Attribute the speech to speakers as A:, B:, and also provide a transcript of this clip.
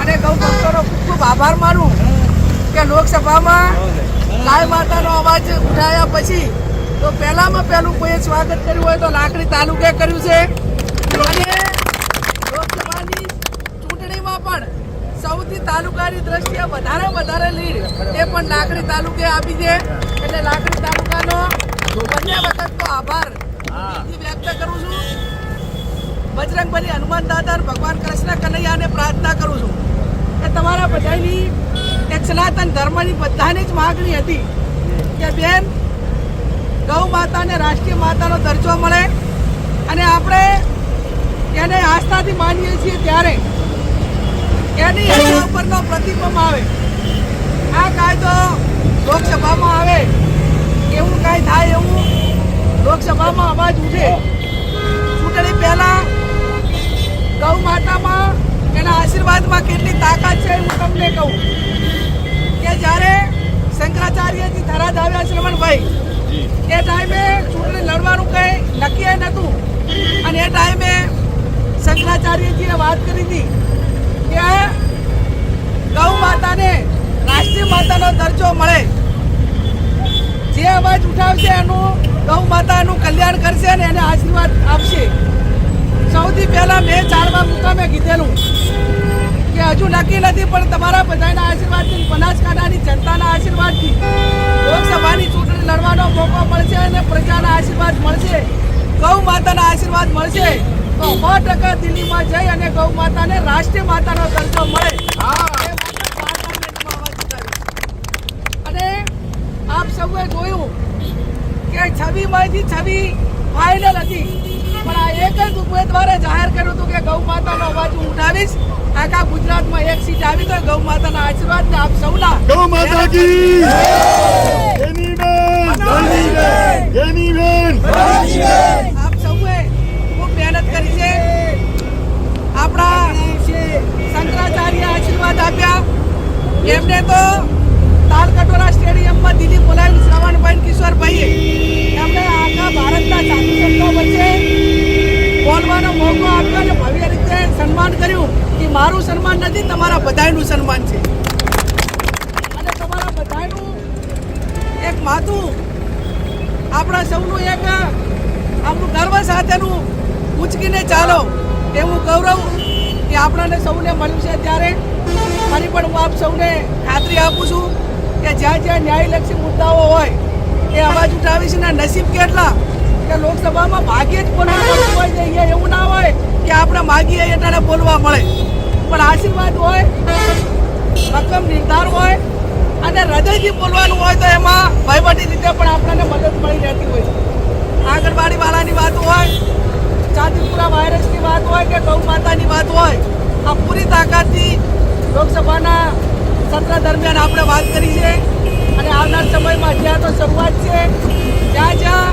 A: અને ગૌ ભક્તોનો ખૂબ ખૂબ આભાર માનું કે લોકસભામાં ગાય માતાનો અવાજ ઉઠાયા પછી તો પહેલામાં પહેલું કોઈએ સ્વાગત કર્યું હોય તો લાકડી તાલુકે કર્યું છે અને લોકસભાની ચૂંટણીમાં પણ સૌથી તાલુકાની દ્રષ્ટિએ વધારે લીડ એ પણ લાકડી તાલુકે આપી છે એટલે લાકડી તાલુકાનો બંને વખતનો આભાર વ્યક્ત કરું છું. બજરંગબલી હનુમાન દાદા ભગવાન કૃષ્ણ કનૈયાને પ્રાર્થના કરું છું કે તમારા બધાની એક સનાતન ધર્મની બધાની જ માગણી હતી કે બેન ગૌ માતાને રાષ્ટ્રીય માતાનો દરજ્જો મળે અને આપણે એને આસ્થાથી માનીએ છીએ ત્યારે એની એના ઉપરનો પ્રતિબંધ આવે. આ કાયદો લોકસભામાં આવે એવું કાંઈ થાય એવું લોકસભામાં અવાજ ઉઠે ચૂંટણી પહેલા ગૌ માતામાં એના આશીર્વાદમાં કેટલી તાકાત છે હું તમને કહું કે જ્યારે શંકરાચાર્યજી થરાદ આવ્યા શ્રવણભાઈ એ ટાઈમે ચૂંટણી લડવાનું કંઈ નક્કી નહોતું અને એ ટાઈમે શંકરાચાર્યજીએ વાત કરી હતી કે ગૌ માતાને રાષ્ટ્રીય માતાનો દરજ્જો મળે. જે અવાજ ઉઠાવશે એનું ગૌ માતાનું કલ્યાણ કરશે અને એને આશીર્વાદ આપશે. સૌથી પહેલા મેં ચારવા મુકામે કીધેલું કે હજુ નક્કી નથી પણ તમારા બધાના આશીર્વાદથી બનાસકાંઠાની જનતાના આશીર્વાદથી લોકસભાની ચૂંટણી લડવાનો મોકો મળશે અને પ્રજાના આશીર્વાદ મળશે, ગૌ માતાના આશીર્વાદ મળશે તો 100% દિલ્હીમાં જઈ અને ગૌ માતાને રાષ્ટ્રીય માતાનો દરજ્જો મળે. અને આપ સૌએ જોયું કે 26માંથી 26 ફાઇનલ હતી પણ આ એક જ ઉમેદવારે જાહેર કર્યું હતું કે ગૌ માતાનો અવાજ હું ઉઠાવીશ. આખા ગુજરાતમાં એક સીટ આવી તો ગૌ માતાના આશીર્વાદ ને આપ સૌના
B: ગૌ માતા કી
A: આપ સૌએ ખૂબ મહેનત કરી છે. આપણા શંકરાચાર્ય આશીર્વાદ આપ્યા એમને તો તાલકટોરા સ્ટેડિયમમાં દિલ્હી બોલાવી શ્રવણભાઈ કિશોરભાઈએ એમને આખા ભારતના સાધુ સંતો વચ્ચે બોલવાનો મોકો આપ્યો અને ભવ્ય રીતે સન્માન કર્યું કે મારું સન્માન નથી તમારા બધાનું સન્માન છે અને તમારા બધાનું એક માથું આપણા સૌનું એક આપણું ગર્વ સાથેનું ઉચકીને ચાલો એવું ગૌરવ કે આપણને સૌને મળ્યું છે. ત્યારે ફરી પણ હું આપ સૌને ખાતરી આપું છું કે જ્યાં ન્યાયલક્ષી મુદ્દાઓ હોય એ અવાજ ઉઠાવીશ ને નસીબ કેટલા કે લોકસભામાં ભાગ્યે જ બોલવા હોય છે. એવું ના હોય કે આપણે માગીએ એટલે બોલવા મળે પણ આશીર્વાદ હોય, રકમ નિર્ધાર હોય અને હૃદયથી બોલવાનું હોય તો એમાં વહીવટી રીતે પણ આપણને મદદ મળી રહેતી હોય છે. આંગણવાડીવાળાની વાત હોય, ચાંદીપુરા વાયરસની વાત હોય કે ગૌ માતાની વાત હોય, આ પૂરી તાકાતથી લોકસભાના સત્ર દરમિયાન આપણે વાત કરી છે અને આવનાર સમયમાં જ્યાં તો શરૂઆત છે જ્યાં